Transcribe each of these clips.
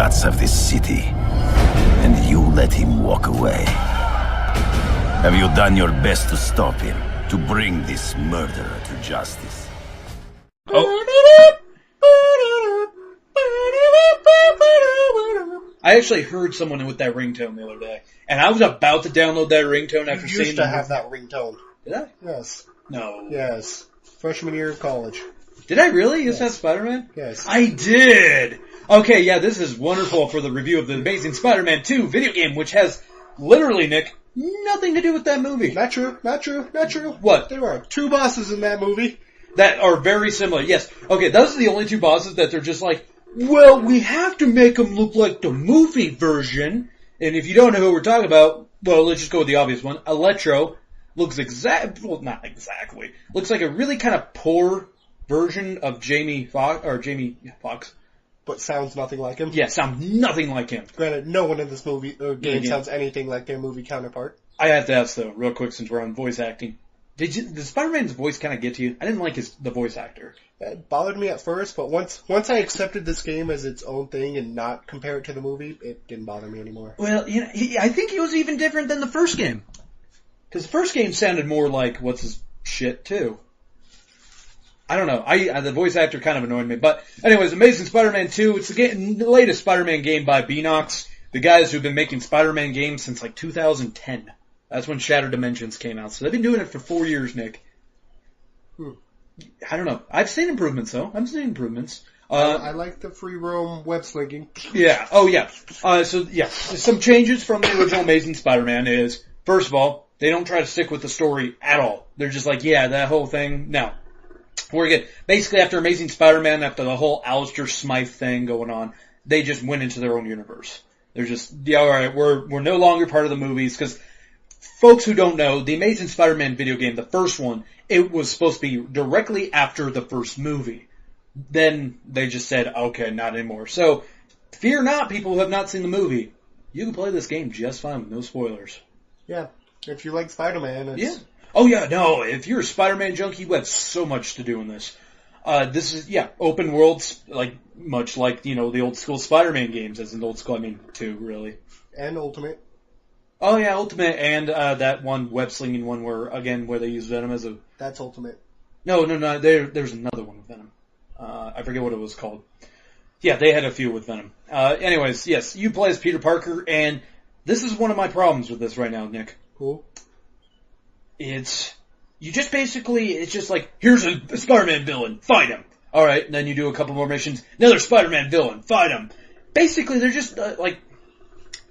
guts of this city, and you let him walk away. Have you done your best to stop him, to bring this murderer to justice? I actually heard someone with that ringtone the other day, and I was about to download that ringtone after seeing... You used to have that ringtone. Did I? Yes. No. Yes. Freshman year of college. Did I really use that Spider-Man? Yes. I did! Okay, yeah, this is wonderful for the review of the Amazing Spider-Man 2 video game, which has literally, Nick, nothing to do with that movie. Not true. Not true. Not true. What? There are 2 bosses in that movie. That are very similar, yes. Okay, those are the only 2 bosses that they're just like, well, we have to make them look like the movie version. And if you don't know who we're talking about, well, let's just go with the obvious one. Electro looks not exactly. Looks like a really kind of poor version of Jamie Foxx. But sounds nothing like him. Yeah, sounds nothing like him. Granted, no one in this movie game sounds anything like their movie counterpart. I have to ask though, real quick, since we're on voice acting. Did Spider-Man's voice kind of get to you? I didn't like the voice actor. It bothered me at first, but once I accepted this game as its own thing and not compare it to the movie, it didn't bother me anymore. Well, I think he was even different than the first game. Because the first game sounded more like what's his shit too. I don't know. The voice actor kind of annoyed me. But anyways, Amazing Spider-Man 2. It's the latest Spider-Man game by Beanox, the guys who've been making Spider-Man games since like 2010. That's when Shattered Dimensions came out. So they've been doing it for 4 years, Nick. I don't know. I've seen improvements, though. I've seen improvements. I like the free roam web slinging. Yeah. Oh, yeah. Some changes from the original Amazing Spider-Man is, first of all, they don't try to stick with the story at all. They're just like, yeah, that whole thing, no. We're good. Basically, after Amazing Spider-Man, after the whole Alistair Smythe thing going on, they just went into their own universe. They're just, yeah, alright, we're no longer part of the movies, because folks who don't know, the Amazing Spider-Man video game, the first one, it was supposed to be directly after the first movie. Then they just said, okay, not anymore. So, fear not, people who have not seen the movie. You can play this game just fine with no spoilers. Yeah. If you like Spider-Man, it's... Yeah. Oh yeah, no, if you're a Spider-Man junkie, you have so much to do in this. This is, open worlds, much like, the old school Spider-Man games, as in old school, 2, really. And Ultimate. Oh yeah, Ultimate, and that one web-slinging one where they use Venom as a... That's Ultimate. No, there's another one with Venom. I forget what it was called. Yeah, they had a few with Venom. Anyways, yes, you play as Peter Parker, and this is one of my problems with this right now, Nick. Cool. It's just like, here's a Spider-Man villain, fight him. Alright, and then you do a couple more missions, another Spider-Man villain, fight him. Basically, they're just,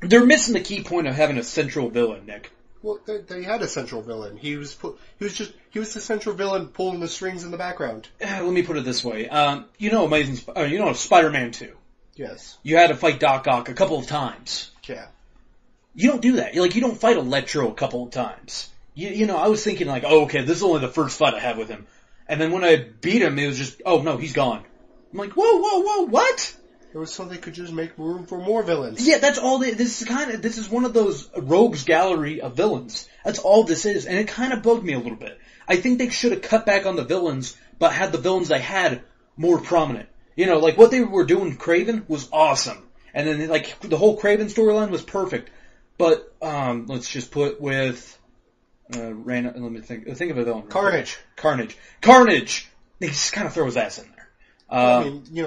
they're missing the key point of having a central villain, Nick. Well, they had a central villain. He was the central villain pulling the strings in the background. Let me put it this way. Spider-Man 2. Yes. You had to fight Doc Ock a couple of times. Yeah. You don't do that. You don't fight Electro a couple of times. I was thinking okay, this is only the first fight I have with him. And then when I beat him, it was just, oh no, he's gone. I'm like, whoa, what? It was so they could just make room for more villains. Yeah, that's all this is one of those rogues gallery of villains. That's all this is, and it kind of bugged me a little bit. I think they should have cut back on the villains, but had the villains they had more prominent. What they were doing Kraven was awesome. And then, the whole Kraven storyline was perfect. But, let's just put with, let me think of a villain. Carnage! They just kind of throw his ass in there.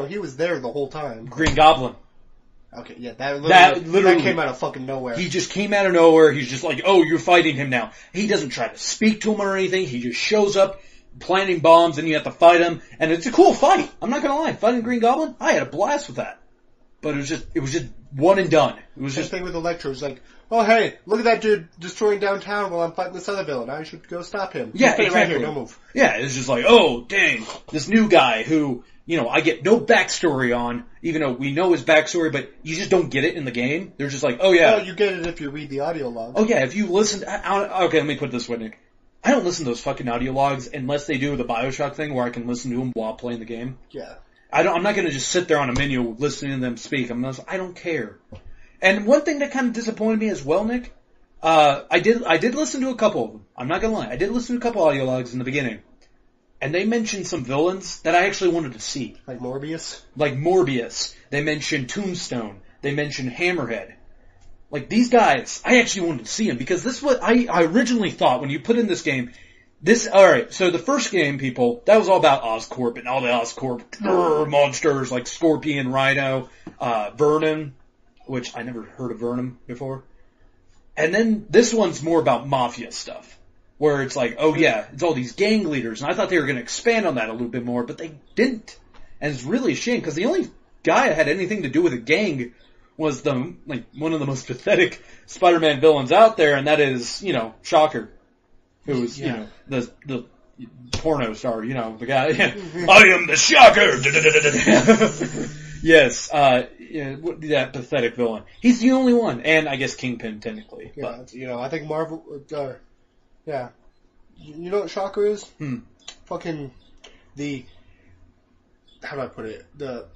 He was there the whole time. Green Goblin. Okay, yeah, that literally came out of fucking nowhere. He just came out of nowhere. He's just like, oh, you're fighting him now. He doesn't try to speak to him or anything. He just shows up, planting bombs, and you have to fight him. And it's a cool fight. I'm not gonna lie. Fighting Green Goblin, I had a blast with that. But it was just one and done. It was just... Same thing with Electro. It's like, oh hey, look at that dude destroying downtown while I'm fighting this other villain. I should go stop him. Yeah, exactly. Right here, don't move. Yeah, it's just like, oh, dang, this new guy who, I get no backstory on, even though we know his backstory, but you just don't get it in the game. They're just like, oh yeah. Well, you get it if you read the audio logs. Oh yeah, if you listen, okay, let me put it this way, Nick. I don't listen to those fucking audio logs unless they do the Bioshock thing where I can listen to them while playing the game. Yeah. I'm not gonna just sit there on a menu listening to them speak. I don't care. And one thing that kind of disappointed me as well, Nick, I did listen to a couple of them. I'm not gonna lie. I did listen to a couple audio logs in the beginning. And they mentioned some villains that I actually wanted to see. Like Morbius? Like Morbius. They mentioned Tombstone. They mention Hammerhead. Like, these guys, I actually wanted to see them, because this is what I originally thought when you put in this game. Alright, so the first game, people, that was all about Oscorp and all the Oscorp monsters like Scorpion, Rhino, Vernon, which I never heard of Vernon before. And then this one's more about Mafia stuff, where it's like, oh yeah, it's all these gang leaders, and I thought they were going to expand on that a little bit more, but they didn't. And it's really a shame, because the only guy that had anything to do with a gang was one of the most pathetic Spider-Man villains out there, and that is, Shocker. Who was, the porno star, the guy. I am the Shocker! Yes, that pathetic villain. He's the only one, and I guess Kingpin, technically. Yeah, but. I think Marvel, yeah. You know what Shocker is? Fucking how do I put it? The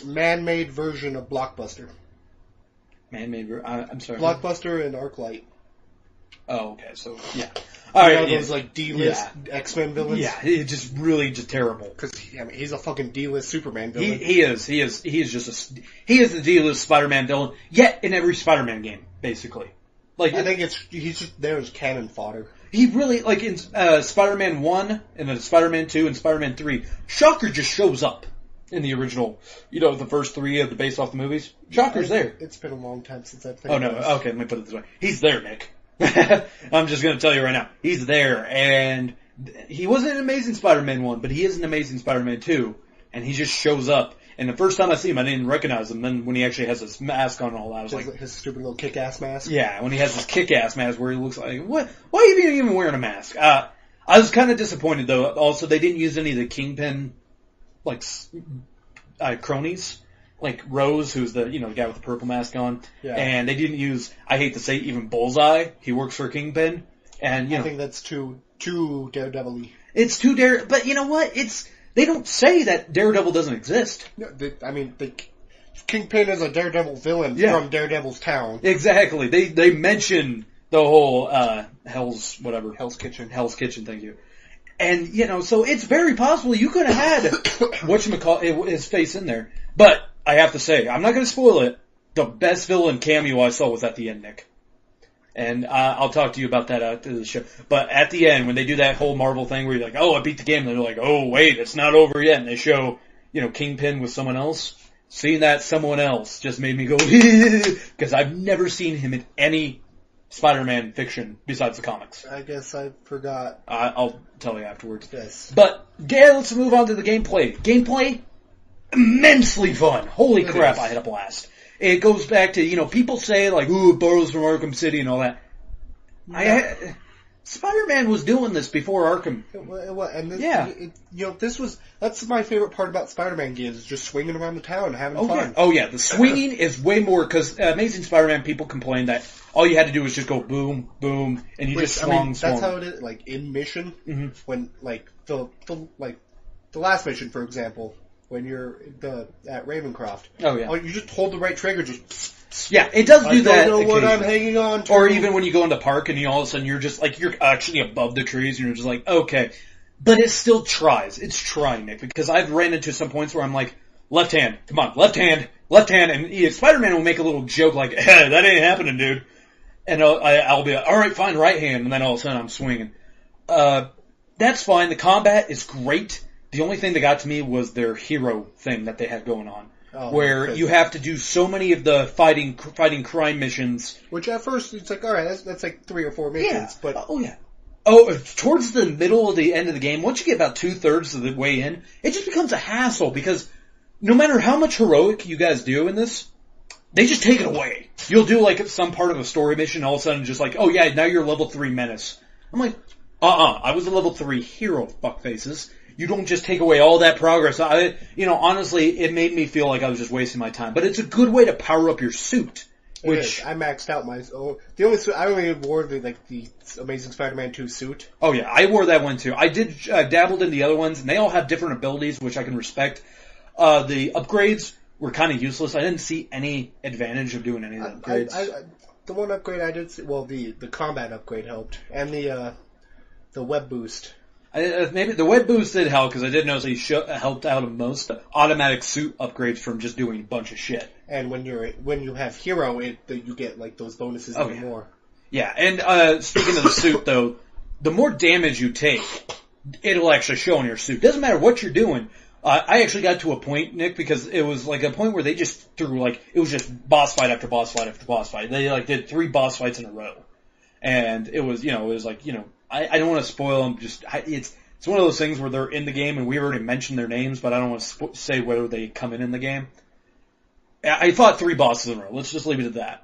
man-made version of Blockbuster. Man-made version? I'm sorry. Blockbuster and Arclight. Oh, okay, so, yeah. Alright, those D-list X-Men villains? Yeah, it's just really just terrible. Because, he's a fucking D-list Superman villain. He is the D-list Spider-Man villain, yet in every Spider-Man game, basically. Like, I think he's just there as cannon fodder. He really, like in Spider-Man 1, and then Spider-Man 2, and Spider-Man 3, Shocker just shows up in the original, the first 3 of the based off the movies. Shocker's there. It's been a long time since I've played. Oh no, okay, let me put it this way. He's there, Nick. I'm just gonna tell you right now. He's there, and he wasn't in Amazing Spider-Man 1, but he is in Amazing Spider-Man 2, and he just shows up. And the first time I see him, I didn't recognize him. Then when he actually has his mask on and all that, I was like... His stupid little kick-ass mask? Yeah, when he has his kick-ass mask where he looks like... What? Why are you even wearing a mask? I was kind of disappointed, though. Also, they didn't use any of the Kingpin, cronies. Like Rose, who's the guy with the purple mask on. Yeah. And they didn't use, I hate to say, even Bullseye. He works for Kingpin. And, I think that's too Daredevil-y. It's too but you know what? They don't say that Daredevil doesn't exist. No, Kingpin is a Daredevil villain from Daredevil's town. Exactly. They mention the whole, Hell's Kitchen. Hell's Kitchen, thank you. And, so it's very possible you could have had, his face in there. But, I have to say, I'm not gonna spoil it, the best villain cameo I saw was at the end, Nick. And, I'll talk to you about that after the show. But at the end, when they do that whole Marvel thing where you're like, oh, I beat the game, and they're like, oh, wait, it's not over yet, and they show, Kingpin with someone else. Seeing that someone else just made me go, because I've never seen him in any Spider-Man fiction besides the comics. I guess I forgot. I'll tell you afterwards. Yes. But, yeah, let's move on to the gameplay. Gameplay, immensely fun. Holy crap, I had a blast. It goes back to, people say, like, ooh, it borrows from Arkham City and all that. Yeah. Spider-Man was doing this before Arkham. That's my favorite part about Spider-Man games, is just swinging around the town and having fun. Yeah. Oh yeah, the swinging is way more, because Amazing Spider-Man people complain that all you had to do was just go boom, boom, and you just swung. That's how it is, like, in Mission, when, like, the last mission, for example, when you're at Ravencroft. Oh yeah. You just hold the right trigger, just... Yeah, it does do that. I don't know what I'm hanging on to. Or even when you go in the park and all of a sudden you're just like, you're actually above the trees and you're just like, okay. But it still tries. It's trying, Nick, because I've ran into some points where I'm like, left hand, come on, left hand, and Spider-Man will make a little joke like, hey, that ain't happening, dude. And I'll be like, alright, fine, right hand, and then all of a sudden I'm swinging. That's fine. The combat is great. The only thing that got to me was their hero thing that they had going on. Where you have to do so many of the fighting crime missions. Which at first, it's like, alright, that's like 3 or 4 missions. Yeah. But Towards the middle of the end of the game, once you get about 2/3 of the way in, it just becomes a hassle, because no matter how much heroic you guys do in this, they just take it away. You'll do like some part of a story mission, all of a sudden just like, oh yeah, now you're level 3 menace. I'm like, I was a level 3 hero, fuckfaces. You don't just take away all that progress. Honestly, it made me feel like I was just wasting my time. But it's a good way to power up your suit. Which I maxed out my. The only suit I only wore the Amazing Spider-Man 2 suit. Oh yeah, I wore that one too. I did dabbled in the other ones, and they all have different abilities, which I can respect. The upgrades were kind of useless. I didn't see any advantage of doing any of the upgrades. The one upgrade I did see, the combat upgrade helped, and the web boost. Maybe the web boost did help because I did notice he helped out of most automatic suit upgrades from just doing a bunch of shit. And when you have hero, you get like those bonuses even more. Yeah, and speaking of the suit though, the more damage you take, it'll actually show on your suit. Doesn't matter what you're doing. I actually got to a point, Nick, because it was like a point where they just threw it was just boss fight after boss fight after boss fight. They did 3 boss fights in a row. And it was, I don't want to spoil them. It's one of those things where they're in the game and we already mentioned their names, but I don't want to say whether they come in the game. I fought 3 bosses in a row. Let's just leave it at that.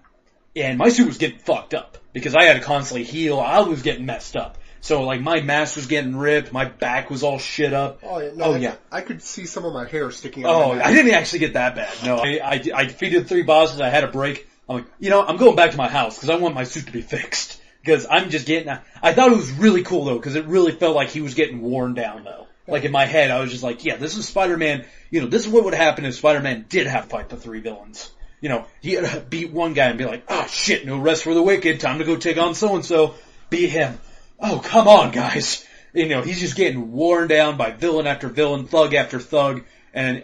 And my suit was getting fucked up because I had to constantly heal. I was getting messed up. So my mask was getting ripped, my back was all shit up. Oh yeah, no, I could see some of my hair sticking out. Oh, I didn't actually get that bad. No, I defeated 3 bosses. I had a break. I'm like, I'm going back to my house because I want my suit to be fixed. Because I'm just I thought it was really cool though, because it really felt like he was getting worn down though. Like in my head, I was just like, yeah, this is Spider-Man. This is what would happen if Spider-Man did have to fight the 3 villains. He had to beat one guy and be like, oh shit, no rest for the wicked. Time to go take on so-and-so. Beat him. Oh, come on, guys. He's just getting worn down by villain after villain, thug after thug. And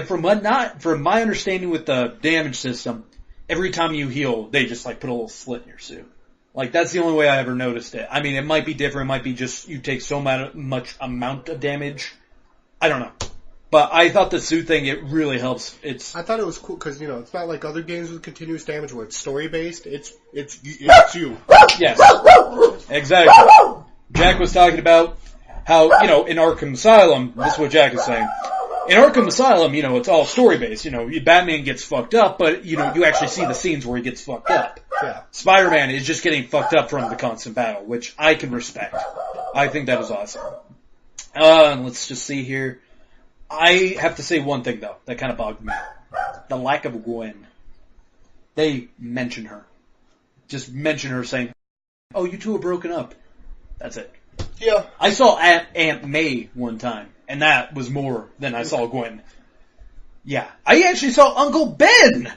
from my understanding with the damage system, every time you heal, they just put a little slit in your suit. That's the only way I ever noticed it. I mean, it might be different. It might be just you take so much amount of damage. I don't know. But I thought the suit thing, it really helps. I thought it was cool because, it's not like other games with continuous damage where it's story-based. It's you. Yes. Exactly. Jack was talking about how, in Arkham Asylum, this is what Jack is saying. In Arkham Asylum, it's all story-based. Batman gets fucked up, but, you actually see the scenes where he gets fucked up. Yeah. Spider-Man is just getting fucked up from the constant battle, which I can respect. I think that is awesome. Let's just see here. I have to say one thing, though, that kind of bugged me. The lack of Gwen. They mention her. Just mention her saying, oh, you two are broken up. That's it. Yeah. I saw Aunt May one time, and that was more than I saw Gwen. Yeah. I actually saw Uncle Ben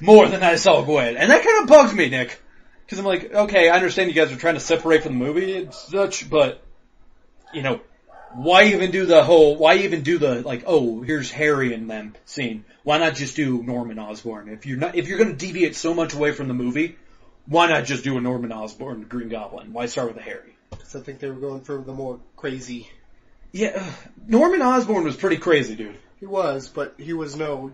more than I saw Gwen, and that kind of bugs me, Nick. Because I'm like, okay, I understand you guys are trying to separate from the movie and such, but, why even do the oh, here's Harry and them scene? Why not just do Norman Osborn? If you're going to deviate so much away from the movie, why not just do a Norman Osborn Green Goblin? Why start with a Harry? Because I think they were going for the more crazy. Yeah, Norman Osborn was pretty crazy, dude. He was, but he was no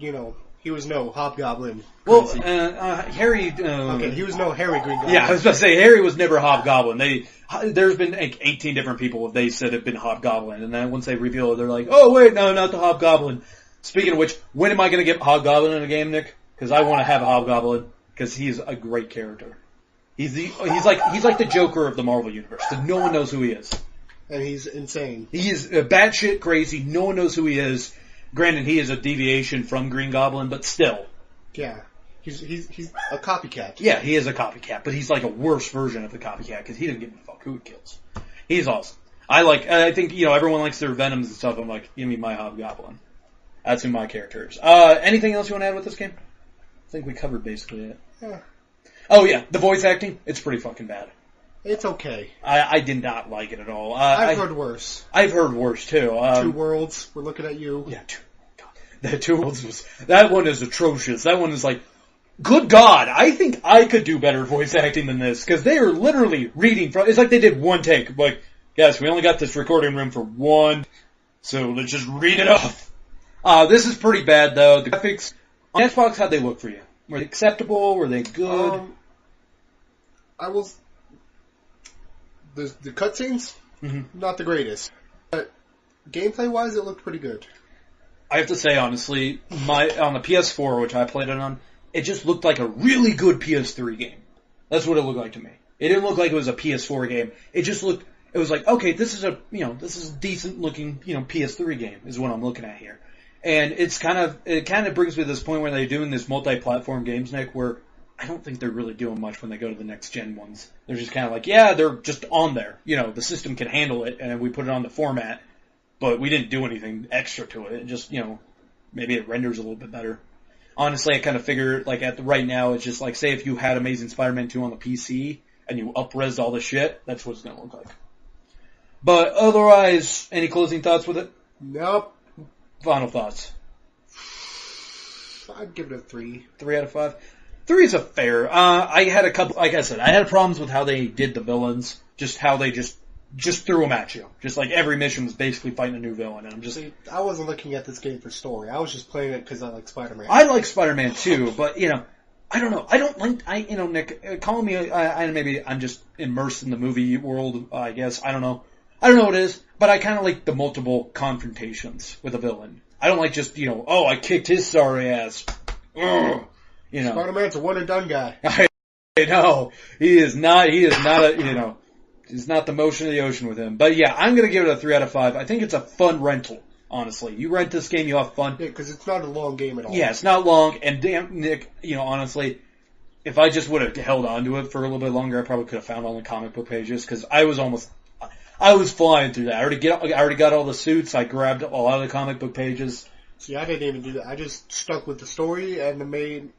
Hobgoblin. Well, Harry. Okay, he was no Harry Green Goblin. Yeah, I was about to say Harry was never Hobgoblin. There's been 18 different people they said have been Hobgoblin, and then once they reveal it, they're like, oh wait, no, not the Hobgoblin. Speaking of which, when am I going to get Hobgoblin in a game, Nick? Because I want to have a Hobgoblin because he's a great character. He's like the Joker of the Marvel universe. So no one knows who he is. And he's insane. He's batshit crazy. No one knows who he is. Granted, he is a deviation from Green Goblin, but still. Yeah. He's a copycat. Yeah, he is a copycat, but he's like a worse version of the copycat because he doesn't give a fuck who he kills. He's awesome. I think, everyone likes their Venoms and stuff. I'm like, give me my Hobgoblin. That's who my character is. Anything else you want to add with this game? I think we covered basically it. Yeah. Oh yeah, the voice acting, it's pretty fucking bad. It's okay. I did not like it at all. I've heard worse. I've heard worse too. Two Worlds, we're looking at you. Yeah, that Two Worlds that one is atrocious. That one is like, good God, I think I could do better voice acting than this, because they are literally reading from, it's like they did one take, like, guys, we only got this recording room for one, so let's just read it off. This is pretty bad though. The graphics, on Xbox, how'd they look for you? Were they acceptable? Were they good? The cutscenes, not the greatest. But gameplay-wise, it looked pretty good. I have to say, honestly, on the PS4, which I played it on, it just looked like a really good PS3 game. That's what it looked like to me. It didn't look like it was a PS4 game. It just looked, it was like, okay, this is a decent looking, PS3 game, is what I'm looking at here. And it kind of brings me to this point where they're doing this multi-platform games, Nick, where I don't think they're really doing much when they go to the next gen ones. They're just kind of like, yeah, they're just on there. The system can handle it, and we put it on the format, but we didn't do anything extra to it. It just, maybe it renders a little bit better. Honestly, I kind of figure, like, right now, it's just like, say if you had Amazing Spider-Man 2 on the PC, and you up-resed all the shit, that's what it's going to look like. But otherwise, any closing thoughts with it? Nope. Final thoughts? I'd give it a 3. 3 out of 5? 3 is a fair. I had a couple, like I said, I had problems with how they did the villains. Just how they just threw them at you. Just like every mission was basically fighting a new villain. And I'm just... See, I wasn't looking at this game for story. I was just playing it because I like Spider-Man. I like Spider-Man too, but, I don't know. I don't like, Nick, call me, maybe I'm just immersed in the movie world, I guess. I don't know. I don't know what it is, but I kind of like the multiple confrontations with a villain. I don't like just, I kicked his sorry ass. Ugh. Spider-Man's a one-and-done guy. I know. He is not it's not the motion of the ocean with him. But yeah, I'm going to give it a 3 out of 5. I think it's a fun rental, honestly. You rent this game, you have fun. Yeah, because it's not a long game at all. Yeah, it's not long. And damn, Nick, honestly, if I just would have held on to it for a little bit longer, I probably could have found all the comic book pages, because I was flying through that. I already got all the suits. I grabbed a lot of the comic book pages. See, I didn't even do that. I just stuck with the story and the main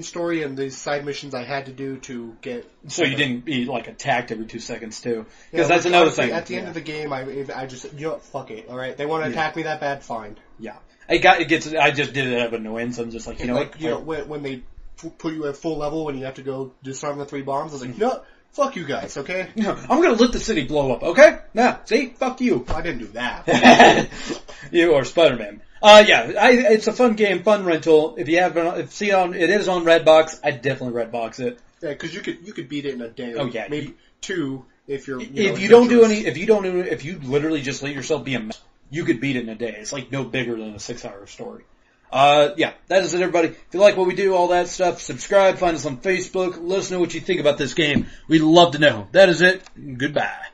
story and the side missions I had to do to get... So you didn't be, attacked every 2 seconds, too. Because that's another thing. At the end of the game, I just, fuck it, alright? They want to attack me that bad? Fine. Yeah. I just did it out of annoyance. I'm just like, when they put you at full level and you have to go disarm the 3 bombs, I was like, no, fuck you guys, okay? No, I'm gonna let the city blow up, okay? Nah, see? Fuck you. I didn't do that. You or Spider-Man. It's a fun game, fun rental. If you have, it is on Redbox, I'd definitely Redbox it. Yeah, because you could beat it in a day. Oh yeah, maybe 2 if you're. If you literally just let yourself be a mess, you could beat it in a day. It's like no bigger than a 6-hour story. That is it, everybody. If you like what we do, all that stuff, subscribe, find us on Facebook, let us know what you think about this game. We'd love to know. That is it. Goodbye.